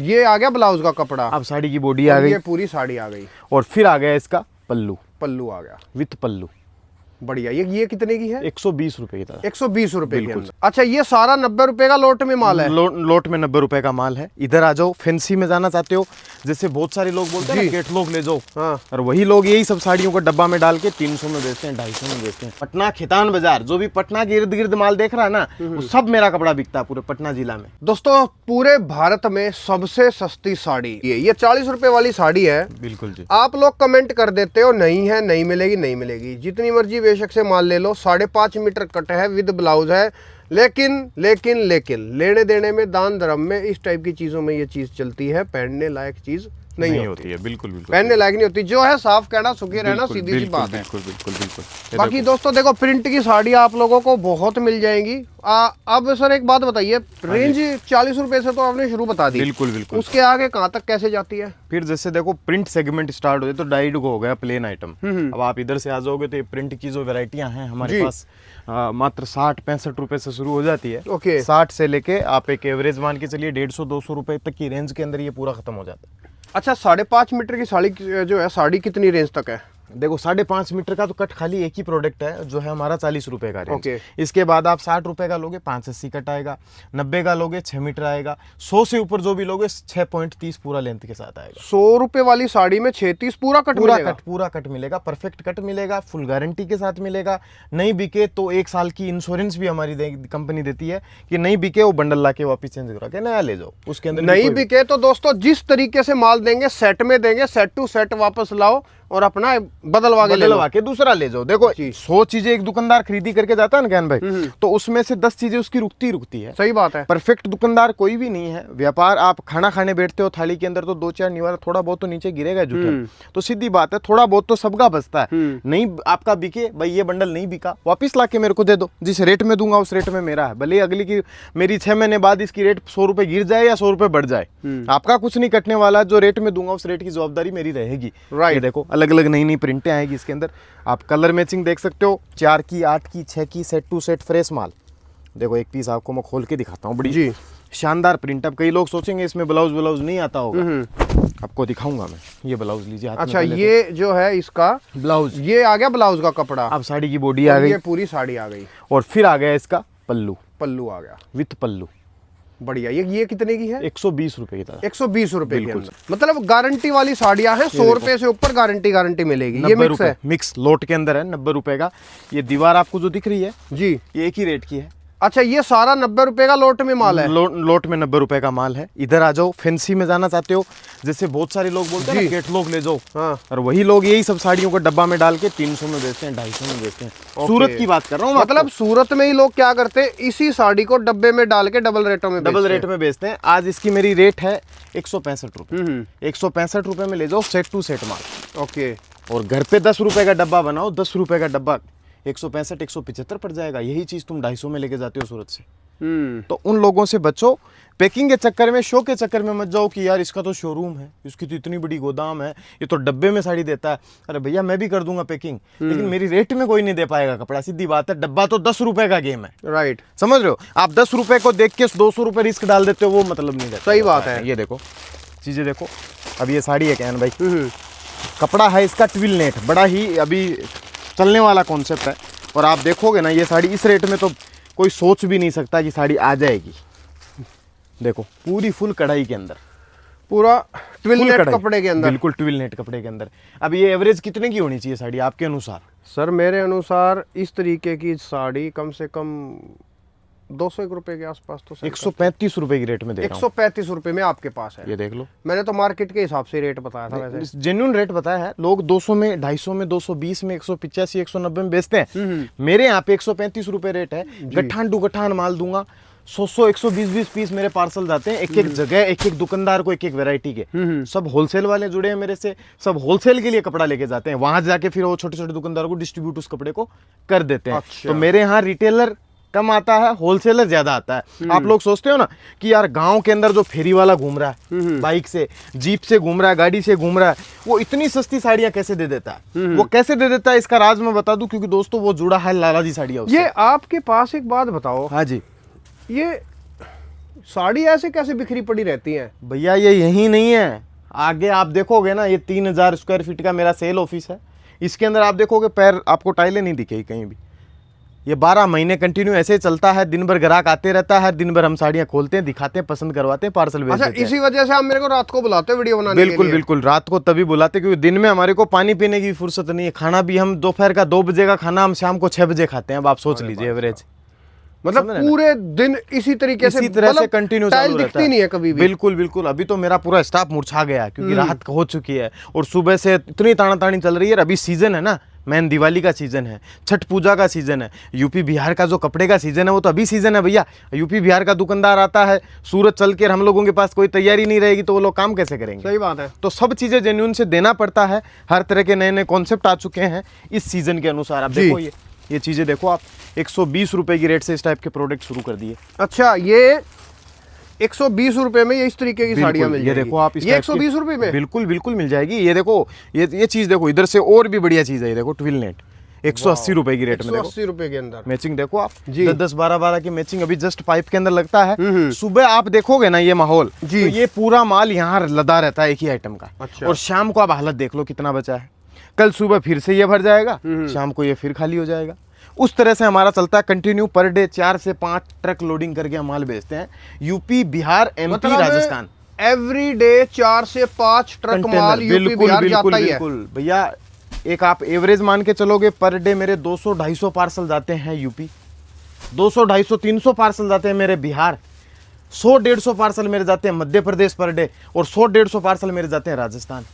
ये आ गया ब्लाउज का कपड़ा, अब साड़ी की बॉडी आ गई, ये पूरी साड़ी आ गई और फिर आ गया इसका पल्लू, पल्लू आ गया विथ पल्लू। बढ़िया। ये कितने की है? 120 रुपए की तरह। 120 रुपए की। अच्छा, ये सारा 90 रुपए का लोट में माल है? लोट में 90 रुपए का माल है। इधर आ जाओ, फैंसी में जाना चाहते हो, जैसे बहुत सारे लोग बोलते हैं ना कैटलॉग ले जाओ, हाँ। और वही लोग यही सब साड़ियों को डब्बा में डाल के 300 में बेचते हैं, 250 में बेचते हैं। पटना खितान बाजार, जो भी पटना के इर्द गिर्द माल देख रहा है ना, वो सब मेरा कपड़ा बिकता है पूरे पटना जिला में। दोस्तों, पूरे भारत में सबसे सस्ती साड़ी ये 40 रुपए वाली साड़ी है। बिल्कुल जी। आप लोग कमेंट कर देते हो नहीं है, नहीं मिलेगी, नहीं मिलेगी। जितनी मर्जी बेशक से माल ले लो, 5.5 मीटर कट है, विद ब्लाउज है। लेकिन लेने देने में, दान धर्म में, इस टाइप की चीजों में ये चीज चलती है। पहनने लायक चीज नहीं होती है। बिल्कुल बिल्कुल पहनने लायक नहीं होती। जो है साफ कहना, सुखी रहना, सीधी सी बात है। बिल्कुल बिल्कुल बिल्कुल। बाकी दोस्तों देखो, प्रिंट की साड़ी आप लोगों को बहुत मिल जाएंगी। अब सर एक बात बताइए, रेंज 40 रुपए से तो आपने शुरू बता दी। बिल्कुल बिल्कुल। उसके आगे कहाँ तक कैसे जाती है? फिर जैसे देखो, प्रिंट सेगमेंट स्टार्ट हो जाए तो डाइड को हो गया प्लेन आइटम। अब आप इधर से आ जाओगे तो ये प्रिंट की जो वेराइटियां हैं हमारे पास मात्र 60-65 रुपए से शुरू हो जाती है। ओके। 60 से लेके आप एक एवरेज मान के चलिए 150-200 रुपए तक की रेंज के अंदर ये पूरा खत्म हो जाता है। अच्छा, 5.5 मीटर की साड़ी जो है, साड़ी कितनी रेंज तक है? देखो, 5.5 मीटर का तो कट खाली एक ही प्रोडक्ट है, जो है हमारा 40 रुपए का रेंज। ओके। इसके बाद आप 60 रुपए का लोगे 580 कट आएगा, 90 का लोगे 6 मीटर आएगा, 100 से ऊपर जो भी लोगे 6.30 पूरा लेंथ के साथ आएगा। 100 रुपए वाली साड़ी में 6.30 पूरा कट मिलेगा? पूरा कट मिलेगा, परफेक्ट कट मिलेगा, फुल गारंटी के साथ मिलेगा। नहीं बिके तो 1 साल की इंश्योरेंस भी हमारी कंपनी देती है कि नहीं बिके वो बंडल ला के वापिस चेंज करा के नया ले जाओ। उसके अंदर नहीं बिके तो दोस्तों जिस तरीके से माल देंगे, सेट में देंगे, सेट टू सेट वापस लाओ और अपना बदलवा के दूसरा ले जाओ। देखो, 100 चीजें एक दुकानदार खरीदी करके जाता है ना ज्ञान भाई, तो उसमें से 10 चीजें उसकी रुकती है। सही बात है। परफेक्ट दुकानदार कोई भी नहीं है। व्यापार, आप खाना खाने बैठते हो, थाली के अंदर तो 2-4 निवाला थोड़ा बहुत तो नीचे गिरेगा जूठा, तो सीधी बात है, थोड़ा बहुत तो सबका बचता है। नहीं आपका बिके भाई, ये बंडल नहीं बिका, वापिस ला के मेरे को दे दो, जिस रेट में दूंगा उस रेट में मेरा है। भले अगली की मेरी 6 महीने बाद इसकी रेट 100 रुपए गिर जाए या 100 रुपए बढ़ जाए, आपका कुछ नहीं कटने वाला। जो रेट में दूंगा उस रेट की जवाबदारी मेरी रहेगी। राइट। देखो, अलग अलग नई नई प्रिंटें आएगी इसके अंदर। आप कलर मैचिंग देख सकते हो, 4 की, 8 की, 6 की, सेट टू सेट फ्रेश माल। देखो, एक पीस आपको मैं खोल के दिखाता हूँ, बड़ी शानदार प्रिंट। अब कई लोग सोचेंगे इसमें ब्लाउज नहीं आता होगा, आपको दिखाऊंगा मैं। ये ब्लाउज लीजिए हाथ में। अच्छा, ये जो है इसका ब्लाउज, ये आ गया ब्लाउज का कपड़ा। अब साड़ी की बॉडी आ गई, ये पूरी साड़ी आ गई, और फिर आ गया इसका पल्लू, पल्लू आ गया विथ पल्लू। बढ़िया। ये कितने की है? 120 रुपए की तरह। 120 रुपए की। मतलब गारंटी वाली साड़ियां हैं, 100 रुपए से ऊपर गारंटी मिलेगी। ये मिक्स है, मिक्स लोट के अंदर है, 90 रुपए का। ये दीवार आपको जो दिख रही है जी, ये एक ही रेट की है। अच्छा, ये सारा 90 रुपए का लोट में माल है? लोट में 90 रुपए का माल है। इधर आ जाओ, फैंसी में जाना चाहते हो, जैसे बहुत सारे लोग बोलते हैं ना कैटलॉग ले जाओ, हाँ। और वही लोग यही सब साड़ियों को डब्बा में डाल के 300 में बेचते हैं, 250 में बेचते हैं। सूरत की बात कर रहा हूँ। मतलब सूरत में ही लोग क्या करते हैं, इसी साड़ी को डब्बे में डाल के डबल रेट में बेचते हैं। आज इसकी मेरी रेट है 165 रुपए। 165 रुपए में ले जाओ सेट टू सेट माल। ओके। और घर पे 10 रुपए का डब्बा बनाओ, 10 रुपए का डब्बा 165 175 पड़ जाएगा। यही चीज तुम 250 में लेके जाते हो सूरत से। तो उन लोगों से बचो, पैकिंग के चक्कर में, शो के चक्कर में मत जाओ कि यार इसका तो शोरूम है, इसकी तो इतनी बड़ी गोदाम है, ये तो डब्बे में साड़ी देता है। अरे भैया, मैं भी कर दूंगा पैकिंग, लेकिन मेरी रेट में कोई नहीं दे पाएगा कपड़ा। सीधी बात है, डब्बा तो 10 रुपए का गेम है। राइट, समझ रहे हो? आप 10 रुपए को देख के 200 रुपए रिस्क डाल देते हो, वो मतलब नहीं रहता। सही बात है। ये देखो चीजें देखो। अब ये साड़ी है कैन भाई, कपड़ा है इसका ट्विल नेट, बड़ा ही अभी चलने वाला कॉन्सेप्ट है। और आप देखोगे ना, ये साड़ी इस रेट में तो कोई सोच भी नहीं सकता कि साड़ी आ जाएगी। देखो, पूरी फुल कढ़ाई के अंदर, पूरा ट्विल नेट कपड़े के अंदर। बिल्कुल ट्विल नेट कपड़े के अंदर। अब ये एवरेज कितने की होनी चाहिए साड़ी आपके अनुसार? सर, मेरे अनुसार इस तरीके की साड़ी कम से कम 201 रुपए के आसपास तो 135 रुपए की रेट में दे रहा हूं। 135 रुपए में आपके पास है? ये देख लो, मैंने तो मार्केट के हिसाब से रेट बताया था। वैसे जेन्युइन रेट बताया है। लोग 200 में, 250 में, 220 में, 185, 190 में बेचते हैं। मेरे यहाँ पे 135 रुपए रेट है। गठान टू गठान माल दूंगा। 100 120 पीस मेरे पार्सल जाते हैं, एक एक जगह, एक एक दुकानदार को, एक एक वैरायटी के। सब होलसेल वाले जुड़े हैं मेरे से, सब होलसेल के लिए कपड़ा लेके जाते हैं। वहां जाके फिर वो छोटे छोटे दुकानदारों को डिस्ट्रीब्यूट उस कपड़े को कर देते हैं। तो मेरे यहाँ रिटेलर कम आता है, होलसेलर ज्यादा आता है। आप लोग सोचते हो ना कि यार गांव के अंदर जो फेरी वाला घूम रहा है, बाइक से, जीप से घूम रहा है, गाड़ी से घूम रहा है, वो इतनी सस्ती साड़ियां कैसे दे देता है? वो कैसे दे देता है, इसका राज मैं बता दूं, क्योंकि दोस्तों वो जुड़ा है लाला जी साड़ियां। ये आपके पास एक बात बताओ। हाँ जी। साड़ी ऐसे कैसे बिखरी पड़ी रहती है? भैया ये यही नहीं है, आगे आप देखोगे ना, ये 3000 स्क्वायर फीट का मेरा सेल ऑफिस है। इसके अंदर आप देखोगे पैर आपको टाइलें नहीं दिखेगी कहीं भी। ये 12 महीने कंटिन्यू ऐसे ही चलता है, दिन भर ग्राहक आते रहता है, हर दिन भर हम साड़ियाँ खोलते हैं, दिखाते हैं, पसंद करवाते हैं, पार्सल भेज अच्छा, देते हैं। इसी वजह से आप मेरे को रात को बुलाते हो वीडियो बनाने के बिल्कुल लिए? बिल्कुल, रात को तभी बुलाते क्योंकि दिन में हमारे को पानी पीने की फुर्सत नहीं है। खाना भी हम दोपहर का 2 बजे का खाना हम शाम को 6 बजे खाते हैं। अब आप सोच लीजिए एवरेज, मतलब समझ रहे हैं पूरे दिन इसी तरीके से, इसी तरह से मतलब कंटिन्यू टाइल चालू रहता दिखती नहीं है कभी भी। बिल्कुल बिल्कुल, अभी तो मेरा पूरा स्टाफ मुरझा गया है क्योंकि राहत हो चुकी है और सुबह से इतनी तानातानी चल रही है। अभी सीजन है ना, मैन दिवाली का सीजन है, छठ पूजा का सीजन है, यूपी बिहार का जो कपड़े का सीजन है वो तो अभी सीजन है भैया। यूपी बिहार का दुकानदार आता है, सूरत चल के हम लोगों के पास कोई तैयारी नहीं रहेगी तो वो लोग काम कैसे करेंगे? सही बात है। तो सब चीजें जेन्युइन से देना पड़ता है। हर तरह के नए नए कॉन्सेप्ट आ चुके हैं इस सीजन के अनुसार। आप जी। देखो ये चीजें देखो आप, 120 रुपए की रेट से इस टाइप के प्रोडक्ट शुरू कर दिए। अच्छा, ये 120 रुपए में ये इस तरीके की साड़ियां मिल ये जाएगी? देखो आप, इस ये टाइप की- 120 रुपए में? बिल्कुल बिल्कुल मिल जाएगी। ये देखो, ये चीज देखो, इधर से और भी बढ़िया चीज है। ये देखो ट्विल नेट, 180 रुपए की रेट में। देखो 180 रुपए के अंदर मैचिंग देखो आप, जी। 10 12 की मैचिंग अभी जस्ट पाइप के अंदर लगता है। सुबह आप देखोगे ना ये माहौल, जी। तो ये पूरा माल यहाँ लदा रहता है एक ही आइटम का। अच्छा। और शाम को आप हालत देख लो कितना बचा है। कल सुबह फिर से ये भर जाएगा, शाम को ये फिर खाली हो जाएगा। उस तरह से हमारा चलता है कंटिन्यू। पर डे 4 से 5 ट्रक लोडिंग करके हम माल बेचते हैं, UP Bihar MP Rajasthan. Every day 4 से 5 ट्रक कंटेनर, माल यूपी बिल्कुल बिहार बिल्कुल जाता ही है। बिल्कुल भैया। एक आप एवरेज मान के चलोगे, पर डे मेरे 200-250 पार्सल जाते हैं यूपी, 200-250-300 पार्सल जाते हैं मेरे बिहार, 100-150 पार्सल मेरे जाते हैं मध्य प्रदेश पर डे, और 100-150 पार्सल मेरे जाते हैं राजस्थान।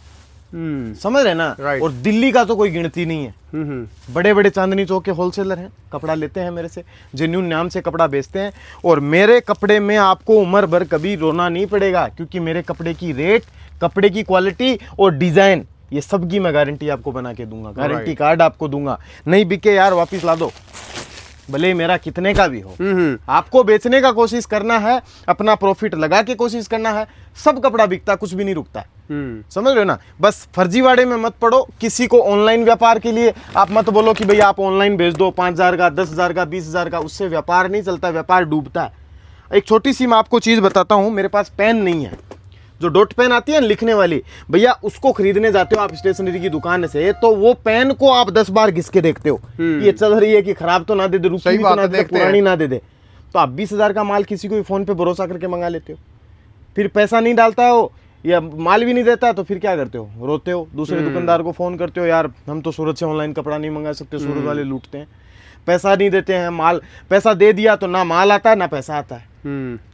समझ रहे ना? Right. और दिल्ली का तो कोई गिनती नहीं है। बड़े बड़े चांदनी चौक के होलसेलर हैं, कपड़ा लेते हैं मेरे से, जेन्युइन नाम से कपड़ा बेचते हैं। और मेरे कपड़े में आपको उम्र भर कभी रोना नहीं पड़ेगा क्योंकि मेरे कपड़े की रेट, कपड़े की क्वालिटी और डिजाइन, ये सब की मैं गारंटी आपको बना के दूंगा। गारंटी कार्ड आपको दूंगा। नहीं बिके यार वापिस ला दो, भले ही मेरा कितने का भी हो। आपको बेचने का कोशिश करना है, अपना प्रॉफिट लगा के कोशिश करना है। सब कपड़ा बिकता, कुछ भी नहीं रुकता। समझ रहे हो ना? बस फर्जीवाड़े में मत पड़ो। किसी को ऑनलाइन व्यापार के लिए आप मत बोलो कि भैया आप ऑनलाइन भेज दो 5000 का, 10,000 का, 20,000 का। उससे व्यापार नहीं चलता, व्यापार डूबता है। एक छोटी सी मैं आपको चीज बताता हूँ। मेरे पास पेन नहीं है, जो डॉट पेन आती है लिखने वाली, भैया उसको खरीदने जाते हो आप स्टेशनरी की दुकान से, तो वो पेन को आप 10 बार घिस के देखते हो ये चल रही है कि खराब तो ना दे दे, रुकी सही भी बात तो ना है, दे, देखते पुरानी हैं। ना दे दे। तो आप 20,000 का माल किसी को भी फोन पे भरोसा करके मंगा लेते हो, फिर पैसा नहीं डालता हो या माल भी नहीं देता, तो फिर क्या करते हो? रोते हो, दूसरे दुकानदार को फोन करते हो, यार हम तो सूरत से ऑनलाइन कपड़ा नहीं मंगा सकते, सूरत वाले लूटते हैं, पैसा नहीं देते हैं। माल पैसा दे दिया तो ना माल आता है ना पैसा आता है।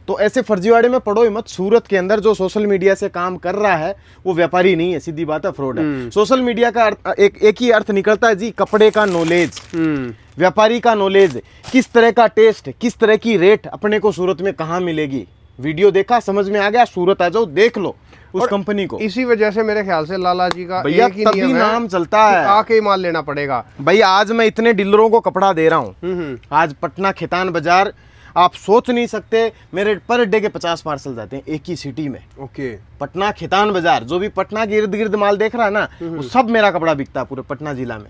तो ऐसे फर्जीवाड़े में पड़ो ही मत। सूरत के अंदर जो सोशल मीडिया से काम कर रहा है वो व्यापारी नहीं है, सीधी बात है, फ्रॉड है। सोशल मीडिया का एक ही अर्थ निकलता है जी, कपड़े का नॉलेज, व्यापारी का नॉलेज, किस तरह का टेस्ट, किस तरह की रेट अपने को सूरत में कहाँ मिलेगी। वीडियो देखा, समझ में आ गया, सूरत आ जाओ, देख लो उस कंपनी को। इसी वजह से मेरे ख्याल से लाला जी का भैया एक ही तभी नियम है नाम चलता कि है, आके ही माल लेना पड़ेगा। भैया आज मैं इतने डीलरों को कपड़ा दे रहा हूँ। आज पटना खेतान बाजार, आप सोच नहीं सकते, मेरे पर डे के 50 पार्सल जाते हैं एक ही सिटी में। ओके। पटना खेतान बाजार, जो भी पटना के इर्द गिर्द माल देख रहा है ना, वो सब मेरा कपड़ा बिकता है पूरे पटना जिला में।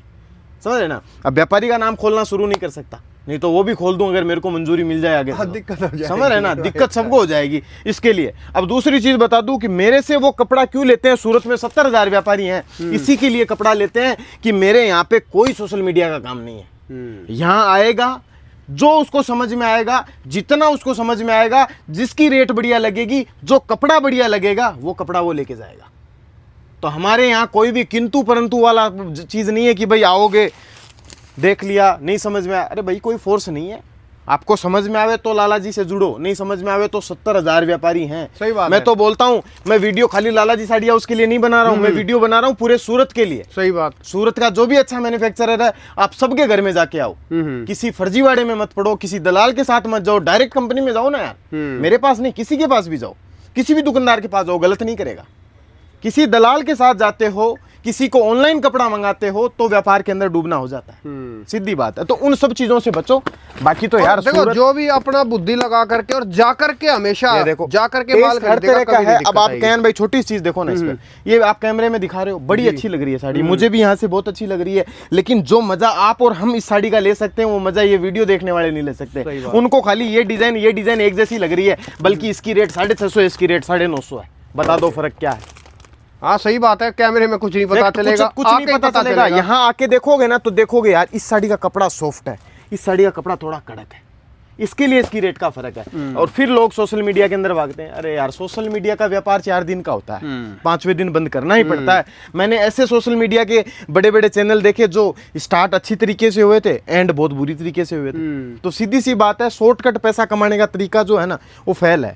समझ रहे ना? अब व्यापारी का नाम खोलना शुरू नहीं कर सकता, नहीं तो वो भी खोल दूं अगर मेरे को मंजूरी मिल जाए आगे। दिक्कत हो जाएगी। समझ रहे ना? दिक्कत सबको हो जाएगी इसके लिए। अब दूसरी चीज बता दूं कि मेरे से वो कपड़ा क्यों लेते हैं। सूरत में 70,000 व्यापारी हैं, इसी के लिए कपड़ा लेते हैं कि मेरे यहाँ पे कोई सोशल मीडिया का काम नहीं है। यहाँ आएगा, जो उसको समझ में आएगा, जितना उसको समझ में आएगा, जिसकी रेट बढ़िया लगेगी, जो कपड़ा बढ़िया लगेगा, वो कपड़ा वो लेके जाएगा। तो हमारे यहाँ कोई भी किंतु परंतु वाला चीज नहीं है कि भाई आओगे, देख लिया, नहीं समझ में आया। अरे भाई कोई फोर्स नहीं है, आपको समझ में आवे तो लाला जी से जुड़ो, नहीं समझ में आवे तो 70,000 व्यापारी हैं। सही बात मैं है। तो बोलता हूँ, मैं वीडियो खाली लाला जी साड़ियाँ उसके लिए नहीं बना रहा हूँ, मैं वीडियो बना रहा हूँ पूरे सूरत के लिए। सही बात। सूरत का जो भी अच्छा मैन्युफैक्चरर है, आप सबके घर में जाके आओ, किसी फर्जीवाड़े में मत पड़ो, किसी दलाल के साथ मत जाओ, डायरेक्ट कंपनी में जाओ ना यार। मेरे पास नहीं, किसी के पास भी जाओ, किसी भी दुकानदार के पास जाओ, गलत नहीं करेगा। किसी दलाल के साथ जाते हो, किसी को ऑनलाइन कपड़ा मंगाते हो तो व्यापार के अंदर डूबना हो जाता है, सीधी बात है। तो उन सब चीजों से बचो। बाकी तो यार देखो जो भी अपना बुद्धि लगा करके और जा करके हमेशा देखो जा करके माल हर तरह का है। अब आप कहें कहन भाई छोटी चीज देखो ना, इस पर ये आप कैमरे में दिखा रहे हो, बड़ी अच्छी लग रही है साड़ी, मुझे भी यहाँ से बहुत अच्छी लग रही है, लेकिन जो मजा आप और हम इस साड़ी का ले सकते हैं वो मजा ये वीडियो देखने वाले नहीं ले सकते। उनको खाली ये डिजाइन एक जैसी लग रही है, बल्कि इसकी रेट 650 है, इसकी रेट 950 है। बता दो फर्क क्या है। हाँ सही बात है, कैमरे में कुछ नहीं पता चलेगा, कुछ नहीं पता चलेगा। यहाँ आके देखोगे ना तो देखोगे यार इस साड़ी का कपड़ा सॉफ्ट है, इस साड़ी का कपड़ा थोड़ा कड़क है, इसके लिए इसकी रेट का फर्क है। और फिर लोग सोशल मीडिया के अंदर भागते हैं, अरे यार सोशल मीडिया का व्यापार 4 दिन का होता है, 5वें दिन बंद करना ही पड़ता है। मैंने ऐसे सोशल मीडिया के बड़े बड़े चैनल देखे जो स्टार्ट अच्छी तरीके से हुए थे, एंड बहुत बुरी तरीके से हुए थे। तो सीधी सी बात है, शॉर्टकट पैसा कमाने का तरीका जो है ना वो फेल है।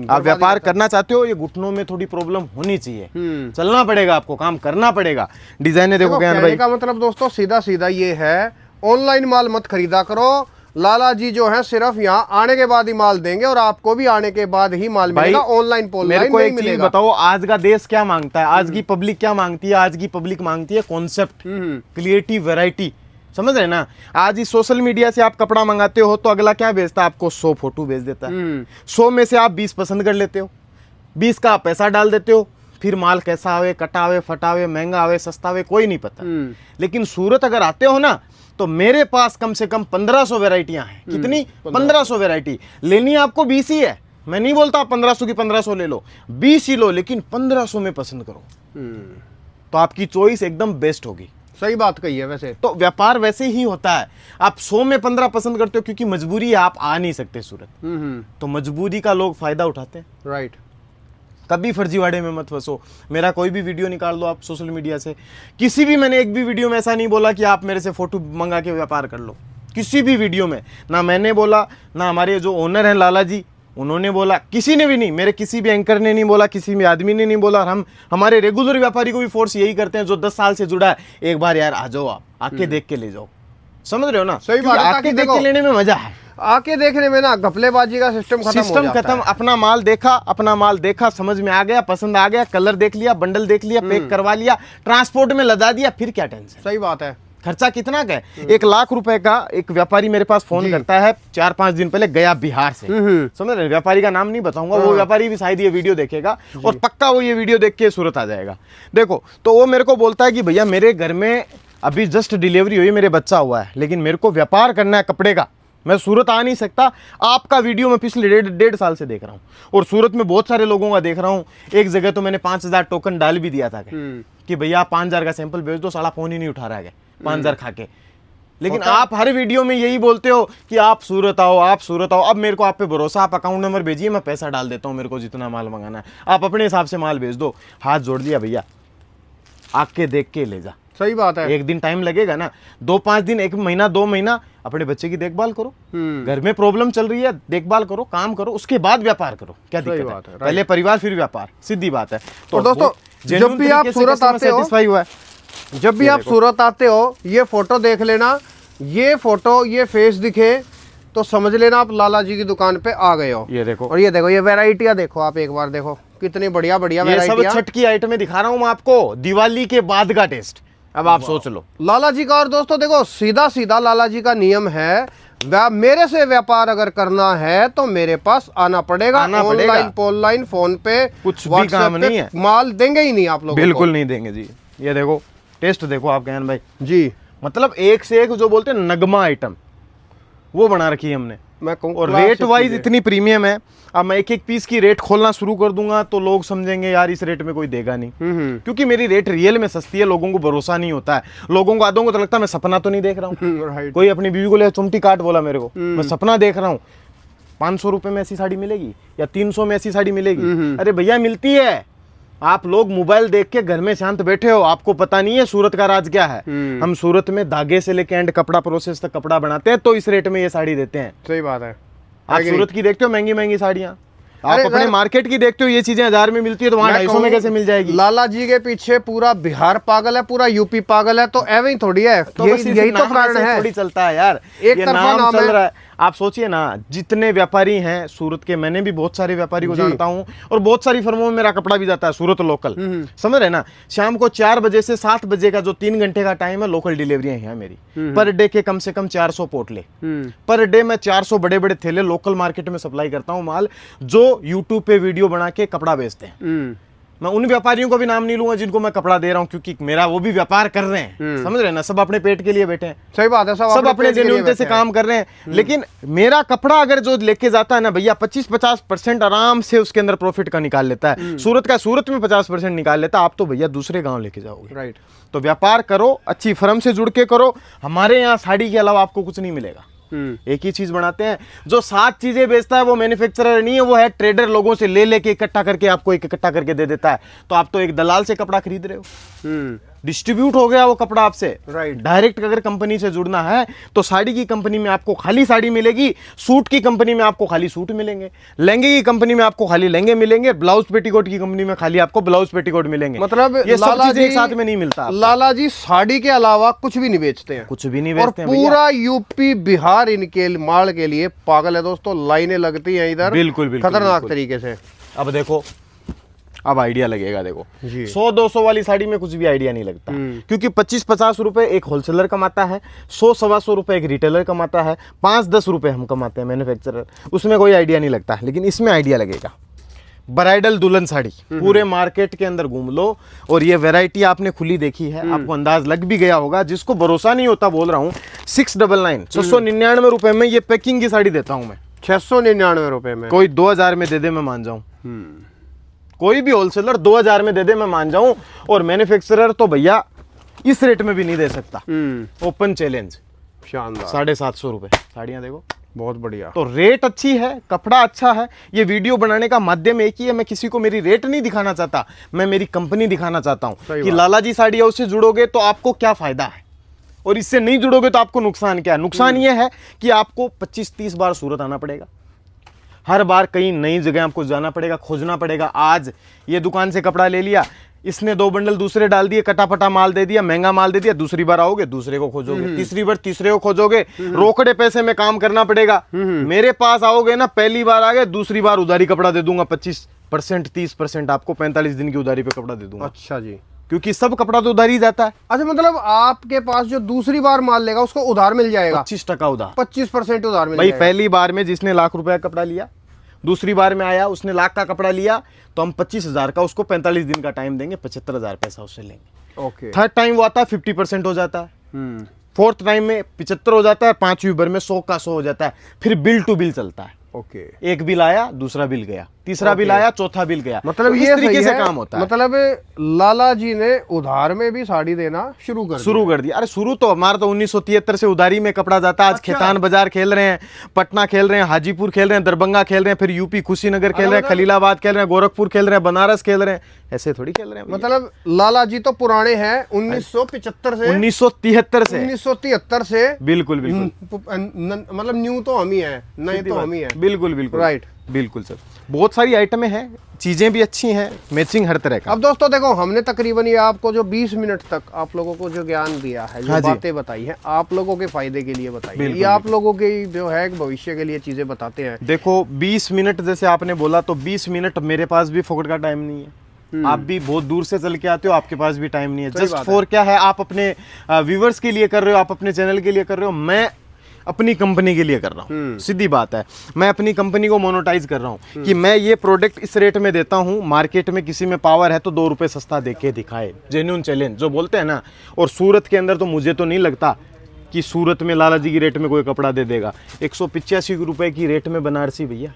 आप व्यापार करना चाहते हो, ये घुटनों में थोड़ी प्रॉब्लम होनी चाहिए, चलना पड़ेगा, आपको काम करना पड़ेगा। डिजाइने देखो क्या भाई, का मतलब दोस्तों सीधा सीधा ये है, ऑनलाइन माल मत खरीदा करो। लाला जी जो है सिर्फ यहाँ आने के बाद ही माल देंगे और आपको भी आने के बाद ही माल मिलेगा, ऑनलाइन मेरे को एक चीज बताओ, आज का देश क्या मांगता है, आज की पब्लिक क्या मांगती है? आज की पब्लिक मांगती है कॉन्सेप्ट, क्रिएटिव वैरायटी, समझ रहे ना। आज इस सोशल मीडिया से आप कपड़ा मंगाते हो तो अगला क्या भेजता है आपको? 100 फोटो भेज देता है, 100 में से आप 20 पसंद कर लेते हो, 20 का आप पैसा डाल देते हो, फिर माल कैसा आवे, कटावे, फटावे, महंगा आवे, सस्ता आवे, कोई नहीं पता। लेकिन सूरत अगर आते हो ना तो मेरे पास कम से कम 1500 वैरायटियां हैं। कितनी? 1500 वैरायटी। लेनी आपको 20 ही है, मैं नहीं बोलता 1500 की 1500 ले लो, 20 ही लो, लेकिन 1500 में पसंद करो तो आपकी चॉइस एकदम बेस्ट होगी। सही बात कही है। वैसे तो व्यापार वैसे ही होता है, आप 100 में 15 पसंद करते हो क्योंकि मजबूरी है, आप आ नहीं सकते सूरत, तो मजबूरी का लोग फायदा उठाते हैं। राइट। कभी फर्जीवाड़े में मत फंसो। मेरा कोई भी वीडियो निकाल लो आप सोशल मीडिया से, किसी भी, मैंने एक भी वीडियो में ऐसा नहीं बोला कि आप मेरे से फोटो मंगा के व्यापार कर लो, किसी भी वीडियो में ना मैंने बोला, ना हमारे जो ओनर हैं लाला जी उन्होंने बोला, किसी ने भी नहीं, मेरे किसी भी एंकर ने नहीं बोला, किसी भी आदमी ने नहीं बोला। हम हमारे रेगुलर व्यापारी को भी फोर्स यही करते हैं जो 10 साल से जुड़ा है, एक बार यार आ जाओ, आप आके देख के ले जाओ, समझ रहे हो ना। सही बात है, आके देख के लेने में मजा है, आके देखने में ना घपलेबाजी का सिस्टम खत्म। अपना माल देखा, समझ में आ गया, पसंद आ गया, कलर देख लिया, बंडल देख लिया, पैक करवा लिया, ट्रांसपोर्ट में लदा दिया, फिर क्या टेंशन। सही बात है। खर्चा कितना का है? 1 लाख रुपए का एक व्यापारी मेरे पास फोन करता है 4-5 दिन पहले, गया बिहार से, समझ रहे, व्यापारी का नाम नहीं बताऊंगा, वो व्यापारी भी शायद ये वीडियो देखेगा और पक्का वो ये वीडियो देख के सूरत आ जाएगा। देखो, तो वो मेरे को बोलता है कि भैया मेरे घर में अभी जस्ट डिलीवरी हुई, मेरे बच्चा हुआ है, लेकिन मेरे को व्यापार करना है कपड़े का, मैं सूरत आ नहीं सकता। आपका वीडियो मैं पिछले डेढ़ साल से देख रहा हूँ और सूरत में बहुत सारे लोगों का देख रहा हूँ। एक जगह तो मैंने 5000 टोकन डाल भी दिया था कि भैया आप 5000 का सैंपल भेज दो, साला फोन ही नहीं उठा रहा है 5000 खा के। लेकिन आप हर वीडियो में यही बोलते हो कि आप सूरत आओ, आप सूरत आओ। अब मेरे को आप पे भरोसा, आप अकाउंट नंबर भेजिए, मैं पैसा डाल देता हूँ, मेरे को जितना माल मंगाना है आप अपने हिसाब से माल भेज दो। हाथ जोड़ दिया भैया, आके देख के ले जा। सही बात है। एक दिन टाइम लगेगा ना, 2-5 दिन, 1 महीना, 2 महीना अपने बच्चे की देखभाल करो, घर में प्रॉब्लम चल रही है, देखभाल करो, काम करो, उसके बाद व्यापार करो, क्या दिक्कत है? पहले परिवार फिर व्यापार, सीधी बात है। तो दोस्तों जब भी आप सूरत आते हो, जब भी आप सूरत आते हो, ये फोटो देख लेना, ये फोटो, ये फेस दिखे तो समझ लेना आप लाला जी की दुकान पे आ गए हो। ये देखो, और ये देखो, ये वैरायटियां देखो, आप एक बार देखो कितनी बढ़िया बढ़िया वैरायटियां। सब छठ की आइटमें दिखा रहा हूं मैं आपको, दिवाली के बाद का टेस्ट। अब आप सोच लो लाला जी का। और दोस्तों देखो, सीधा सीधा लाला जी का नियम है, मेरे से व्यापार अगर करना है तो मेरे पास आना पड़ेगा। ऑनलाइन फोन पे कुछ भी काम नहीं है, माल देंगे ही नहीं आप लोग, बिल्कुल नहीं देंगे जी। ये देखो टेस्ट देखो आप कहन भाई जी, मतलब एक से एक जो बोलते हैं नगमा आइटम वो बना रखी है हमने, मैं कहूँ। और रेट वाइज इतनी प्रीमियम है। अब मैं एक पीस की रेट खोलना शुरू कर दूंगा तो लोग समझेंगे यार इस रेट में कोई देगा नहीं, क्योंकि मेरी रेट रियल में सस्ती है। लोगों को भरोसा नहीं होता है, लोगों को आधों को तो लगता है मैं सपना तो नहीं देख रहा हूँ। कोई अपनी बीवी को ले चुमटी काट बोला मेरे को, मैं सपना देख रहा हूँ। 500 रुपए में ऐसी साड़ी मिलेगी या 300 में ऐसी साड़ी मिलेगी? अरे भैया मिलती है। आप लोग मोबाइल देख के घर में शांत बैठे हो, आपको पता नहीं है सूरत का राज क्या है। हम सूरत में धागे से लेके एंड कपड़ा प्रोसेस तक कपड़ा बनाते हैं, तो इस रेट में ये साड़ी देते हैं। सही बात है। आप सूरत की देखते हो महंगी महंगी साड़ियाँ, आप अपने मार्केट की देखते हो ये चीजें 1000 में मिलती है, तो वहाँ 250 में कैसे मिल जाएगी? लाला जी के पीछे पूरा बिहार पागल है, पूरा यूपी पागल है, तो एवं थोड़ी है। तो यही तो कारण है, थोड़ी चलता है यार, एक तरफा नाम चल रहा है। आप सोचिए ना, जितने व्यापारी हैं सूरत के, मैंने भी बहुत सारे व्यापारी को जानता हूँ और बहुत सारी फर्मों में मेरा कपड़ा भी जाता है सूरत लोकल, समझ रहे ना। शाम को 4 बजे से 7 बजे का जो 3 घंटे का टाइम है, लोकल डिलीवरियां हैं मेरी। पर डे के कम से कम 400 पोटले, पर डे मैं 400 बड़े बड़े थैले लोकल मार्केट में सप्लाई करता हूँ माल, जो यूट्यूब पे वीडियो बना के कपड़ा बेचते हैं। मैं उन व्यापारियों को भी नाम नहीं लूंगा जिनको मैं कपड़ा दे रहा हूं, क्योंकि मेरा वो भी व्यापार कर रहे हैं, समझ रहे हैं ना। सब अपने पेट के लिए बैठे हैं, सही बात है, सब अपने जेन्युइनिटी से काम कर रहे हैं। लेकिन मेरा कपड़ा अगर जो लेके जाता है ना भैया, 25-50% आराम से उसके अंदर प्रॉफिट का निकाल लेता है। सूरत का सूरत में 50% निकाल लेता है, आप तो भैया दूसरे गांव लेके जाओगे। राइट। तो व्यापार करो, अच्छी फर्म से जुड़ के करो। हमारे यहाँ साड़ी के अलावा आपको कुछ नहीं मिलेगा। एक ही चीज बनाते हैं। जो 7 चीजें बेचता है वो मैन्युफैक्चरर नहीं है, वो है ट्रेडर, लोगों से ले लेके इकट्ठा करके आपको इकट्ठा करके दे देता है। तो आप तो एक दलाल से कपड़ा खरीद रहे हो, डिस्ट्रीब्यूट हो गया वो कपड़ा आपसे। राइट। डायरेक्ट अगर कंपनी से जुड़ना है तो साड़ी की कंपनी में आपको खाली साड़ी मिलेगी, सूट की कंपनी में आपको खाली सूट मिलेंगे, लहंगे की कंपनी में आपको खाली लहंगे मिलेंगे, ब्लाउज पेटीकोट की कंपनी में खाली आपको ब्लाउज पेटीकोट मिलेंगे। मतलब ये सब चीजें एक साथ में नहीं मिलता। लाला जी साड़ी के अलावा कुछ भी नहीं बेचते हैं, कुछ भी नहीं और बेचते हैं। पूरा यूपी बिहार इनके माल के लिए पागल है दोस्तों। लाइनें लगती हैं इधर, बिल्कुल बिल्कुल खतरनाक बिल्कुल। तरीके से। अब देखो, अब आइडिया लगेगा। देखो जी। 100-200 वाली साड़ी में कुछ भी आइडिया नहीं लगता, क्योंकि 25-50 रुपए एक होलसेलर कमाता है, 100-125 रुपए एक रिटेलर कमाता है, 5-10 रुपए हम कमाते हैं मैन्युफैक्चरर। उसमें कोई आइडिया नहीं लगता, लेकिन इसमें आइडिया लगेगा। ब्राइडल दुल्हन साड़ी पूरे मार्केट के अंदर घूम लो, और ये वैरायटी आपने खुली देखी है, आपको अंदाज लग भी गया होगा। जिसको भरोसा नहीं होता, बोल रहा हूँ, 699 699 रुपए में ये पैकिंग की साड़ी देता हूँ मैं। 699 रुपए में कोई 2000 में दे दे मैं मान जाऊं, कोई भी होलसेलर 2000 में दे दे मैं मान जाऊं, और मैन्युफैक्चरर तो भैया इस रेट में भी नहीं दे सकता। ओपन चैलेंज, शानदार। 750 रुपए साड़ियां देखो, बहुत बढ़िया। तो रेट अच्छी है, कपड़ा अच्छा है। ये वीडियो बनाने का माध्यम एक ही है, मैं किसी को मेरी रेट नहीं दिखाना चाहता, मैं मेरी कंपनी दिखाना चाहता हूं कि लाला जी साड़ी हाउस से जुड़ोगे तो आपको क्या फायदा है, और इससे नहीं जुड़ोगे तो आपको नुकसान क्या है। नुकसान ये है कि आपको 25-30 बार सूरत आना पड़ेगा, हर बार कहीं नई जगह आपको जाना पड़ेगा, खोजना पड़ेगा। आज ये दुकान से कपड़ा ले लिया, इसने 2 बंडल दूसरे डाल दिए, कटापटा माल दे दिया, महंगा माल दे दिया, दूसरी बार आओगे दूसरे को खोजोगे, तीसरी बार तीसरे को खोजोगे, रोकड़े पैसे में काम करना पड़ेगा। मेरे पास आओगे ना, पहली बार आ गए, दूसरी बार उधारी कपड़ा दे दूंगा, 25% 30% आपको 45 दिन की उधारी पे कपड़ा दे दूंगा। अच्छा जी, क्योंकि सब कपड़ा तो उधार ही जाता है। अच्छा, मतलब आपके पास जो दूसरी बार माल लेगा उसको उधार मिल जाएगा? 25% उधार, 25% उधार मिल भाई। जाएगा। पहली बार में जिसने लाख रुपए का कपड़ा लिया, दूसरी बार में आया उसने लाख का कपड़ा लिया, तो हम 25,000 का उसको 45 दिन का टाइम देंगे, 75,000 पैसा उससे लेंगे। ओके। थर्ड टाइम वो आता है 50% हो जाता है, फोर्थ टाइम में 75 हो जाता है, 5वीं बार में 100 का 100 हो जाता है। फिर बिल टू बिल चलता है। ओके। एक बिल आया, दूसरा बिल गया, तीसरा बिल आया, चौथा बिल गया। मतलब तो ये इस तरीके से है, काम होता है। मतलब लाला जी ने उधार में भी साड़ी देना शुरू कर दिया। अरे शुरू तो हमारा तो 1973 से उधारी में कपड़ा जाता है। आज अच्छा। खेतान बाजार खेल रहे हैं, पटना खेल रहे हैं, हाजीपुर खेल रहे हैं, दरभंगा खेल रहे हैं, फिर यूपी कुशीनगर खेल रहे हैं, खलीलाबाद खेल रहे हैं, गोरखपुर खेल रहे हैं, बनारस खेल रहे हैं। ऐसे थोड़ी खेल रहे हैं। मतलब लाला जी तो पुराने हैं, 1975 से 1973 से 1973 से। बिल्कुल बिल्कुल, मतलब न्यू तो हम ही हैं, नए तो हम ही हैं। बिल्कुल बिल्कुल, राइट। बिल्कुल सर, बहुत सारी आइटमें हैं, चीजें भी अच्छी हैं, मैचिंग हर तरह का। अब दोस्तों देखो, हमने तकरीबन ये आपको जो 20 मिनट तक आप लोगों को जो ज्ञान दिया है, जो हाँ जी। बातें बताई हैं, आप लोगों के फायदे के लिए बताई है। बिल्कुल, ये आप लोगों के जो है भविष्य के लिए चीजें बताते हैं। देखो 20 मिनट जैसे आपने बोला, तो 20 मिनट मेरे पास भी फोकट का टाइम नहीं है। आप भी बहुत दूर से चल के आते हो, आपके पास भी टाइम नहीं है। सही जस्ट बात फॉर क्या है, आप अपने व्यूवर्स के लिए कर रहे हो, आप अपने चैनल के लिए कर रहे हो, मैं अपनी कंपनी के लिए कर रहा हूँ। सीधी बात है, मैं अपनी कंपनी को मोनेटाइज कर रहा हूँ कि मैं ये प्रोडक्ट इस रेट में देता हूँ। मार्केट में किसी में पावर है तो 2 रुपए सस्ता दे के दिखाए, जेन्युइन चैलेंज जो बोलते हैं ना। और सूरत के अंदर तो मुझे तो नहीं लगता कि सूरत में लाला जी की रेट में कोई कपड़ा दे देगा। 185 रुपए की रेट में बनारसी भैया,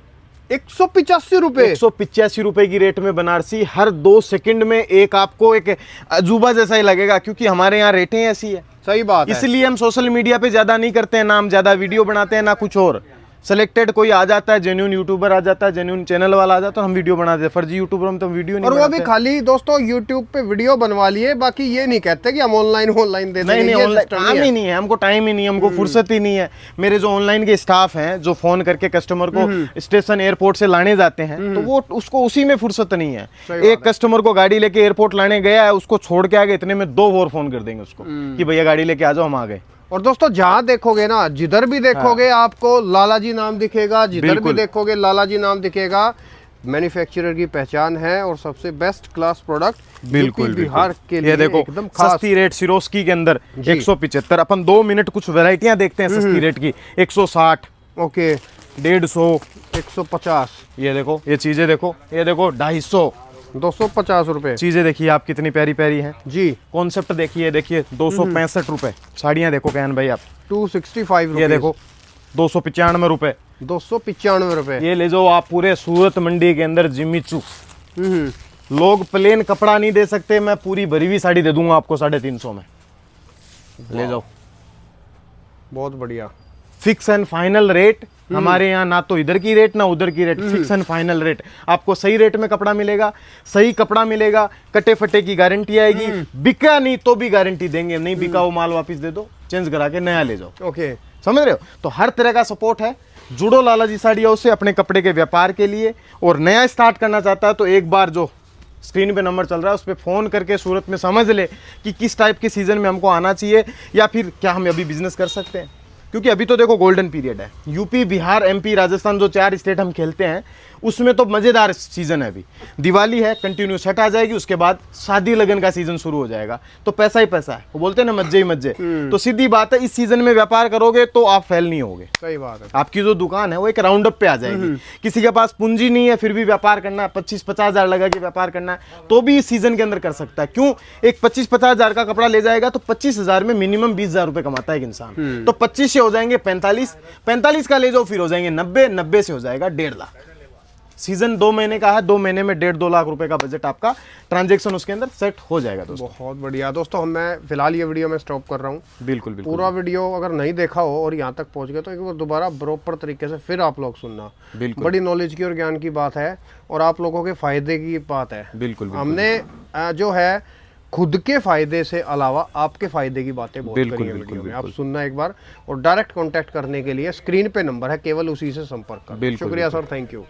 185 रुपए 185 रुपए की रेट में बनारसी। हर 2 सेकंड में एक आपको एक अजूबा जैसा ही लगेगा, क्योंकि हमारे यहाँ रेटें ऐसी है। सही बात है। इसलिए हम सोशल मीडिया पे ज्यादा नहीं करते हैं, ना हम ज्यादा वीडियो बनाते हैं, ना कुछ और। सेलेक्टेड कोई आ जाता है, जेन्युइन यूट्यूबर आ जाता है, जेन्युइन चैनल वाला आ जाता है, हम वीडियो बनाते हैं। फर्जी यूट्यूबर हम तो वीडियो नहीं और वो बनाते। भी खाली दोस्तों यूट्यूब पे वीडियो बनवा लिए, बाकी ये नहीं कहते कि हम ऑनलाइन दे देंगे। नहीं, ये ऑनलाइन system काम ही नहीं है, हमको टाइम ही नहीं है, हमको फुर्सत ही नहीं है। मेरे जो ऑनलाइन के स्टाफ हैं, जो फोन करके कस्टमर को स्टेशन एयरपोर्ट से लाने जाते हैं, तो वो उसको उसी में फुर्सत नहीं है। एक कस्टमर को गाड़ी लेके एयरपोर्ट लाने गया है, उसको छोड़ के आ गए, इतने में 2 और फोन कर देंगे उसको कि भैया गाड़ी लेके आ जाओ, हम आ गए। और दोस्तों जहां देखोगे ना, जिधर भी देखोगे आपको लाला जी नाम दिखेगा, जिधर भी बिल्कुल। देखोगे लाला जी नाम दिखेगा। मैन्युफैक्चरर की पहचान है और सबसे बेस्ट क्लास प्रोडक्ट बिल्कुल बिहार के लिए ये देखो एकदम खास। सस्ती रेट सिरोस्की के अंदर जी। 175। अपन 2 मिनट कुछ वैरायटियां देखते हैं सस्ती रेट की। 160, ओके 150, 150, ये देखो ये चीजें देखो, ये देखो 250 250 रुपए चीजें देखिए आप कितनी प्यारी प्यारी हैं। जी। कॉन्सेप्ट देखिए, देखिए 265 रुपए। साड़ियां देखो कैन भाई आप, 265 ये देखो 295 रुपए। 295 रुपए। ये ले जाओ आप पूरे सूरत मंडी के अंदर जिम्मीचू। लोग प्लेन कपड़ा नहीं दे सकते, मैं पूरी भरी हुई साड़ी दे दूंगा आपको 350 में। ले जाओ, बहुत बढ़िया। फिक्स एंड फाइनल रेट हमारे यहाँ, ना तो इधर की रेट ना उधर की rate, fix and final rate. आपको सही रेट में कपड़ा मिलेगा, सही कपड़ा मिलेगा, कटे फटे की गारंटी आएगी। बिका नहीं तो भी गारंटी देंगे, नहीं बिका वो माल वापस दे दो, चेंज करा के नया ले जाओ। ओके, समझ रहे हो? तो हर तरह का सपोर्ट है। जुड़ो लाला जी साड़ी हाउस से अपने कपड़े के व्यापार के लिए। और नया स्टार्ट करना चाहता है तो एक बार जो स्क्रीन पे नंबर चल रहा है उस पर फ़ोन करके सूरत में समझ ले कि किस टाइप के सीज़न में हमको आना चाहिए, या फिर क्या हम अभी बिजनेस कर सकते हैं। क्योंकि अभी तो देखो गोल्डन पीरियड है। यूपी, बिहार, एमपी, राजस्थान जो 4 स्टेट हम खेलते हैं उसमें तो मज़ेदार सीज़न है। अभी दिवाली है, कंटिन्यू छठ आ जाएगी, उसके बाद शादी लगन का सीज़न शुरू हो जाएगा। तो पैसा ही पैसा है, वो बोलते हैं ना मज्जे ही मज्जे। तो सीधी बात है, इस सीज़न में व्यापार करोगे तो आप फेल नहीं होगे। सही बात है। आपकी जो दुकान है वो एक राउंड अप पे आ जाएगी। किसी के पास पूंजी नहीं है फिर भी व्यापार करना है, 25-50 हज़ार लगा के व्यापार करना है तो भी इस सीजन के अंदर कर सकता है। क्यों? एक 25-50 हज़ार का कपड़ा ले जाएगा तो 25 हज़ार में मिनिमम 20 हज़ार रुपए कमाता है एक इंसान। तो 25 से हो जाएंगे 45 का ले जाओ, फिर हो जाएंगे 90 से हो जाएगा 1.5 लाख। सीजन 2 महीने का है, 2 महीने में 1.5-2 लाख रुपए का बजट आपका ट्रांजैक्शन उसके अंदर सेट हो जाएगा दोस्तों। बहुत बढ़िया दोस्तों, मैं फिलहाल ये वीडियो में स्टॉप कर रहा हूँ। बिल्कुल बिल्कुल। पूरा वीडियो अगर नहीं देखा हो और यहाँ तक पहुँच गए तो एक बार दोबारा प्रॉपर तरीके से फिर आप लोग सुनना। बिल्कुल। बड़ी नॉलेज की और ज्ञान की बात है और आप लोगों के फायदे की बात है। बिल्कुल। हमने जो है खुद के फायदे से अलावा आपके फायदे की बातें बहुत बिल्कुल, करी हैं बिल्कुल, वीडियो में। आप सुनना एक बार, और डायरेक्ट कांटेक्ट करने के लिए स्क्रीन पे नंबर है, केवल उसी से संपर्क करें। बिल्कुल, शुक्रिया सर, थैंक यू।